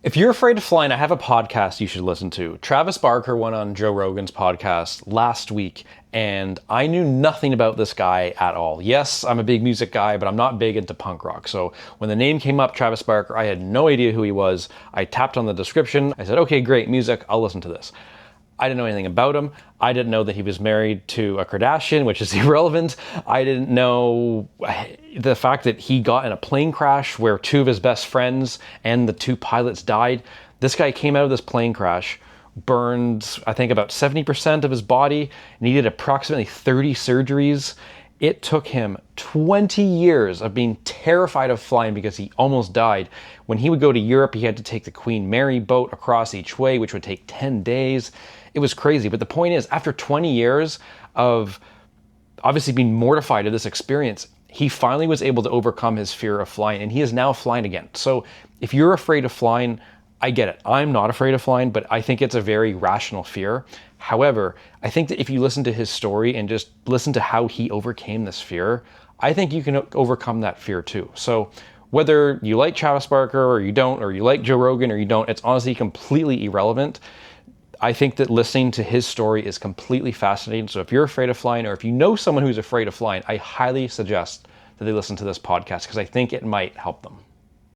If you're afraid of flying, I have a podcast you should listen to. Travis Barker went on Joe Rogan's podcast last week, and I knew nothing about this guy at all. Yes, I'm a big music guy, but I'm not big into punk rock. So when the name came up, Travis Barker, I had no idea who he was. I tapped on the description. I said, okay, great, music, I'll listen to this. I didn't know anything about him. I didn't know that he was married to a Kardashian, which is irrelevant. I didn't know the fact that he got in a plane crash where two of his best friends and the two pilots died. This guy came out of this plane crash, burned, I think, about 70% of his body, needed approximately 30 surgeries. It took him 20 years of being terrified of flying because he almost died. When he would go to Europe, he had to take the Queen Mary boat across each way, which would take 10 days. It was crazy. But the point is, after 20 years of obviously being mortified of this experience, he finally was able to overcome his fear of flying, and he is now flying again. So if you're afraid of flying, I get it. I'm not afraid of flying, but I think it's a very rational fear. However, I think that if you listen to his story and just listen to how he overcame this fear, I think you can overcome that fear too. So whether you like Travis Barker or you don't, or you like Joe Rogan or you don't, it's honestly completely irrelevant. I think that listening to his story is completely fascinating. So if you're afraid of flying, or if you know someone who's afraid of flying, I highly suggest that they listen to this podcast because I think it might help them.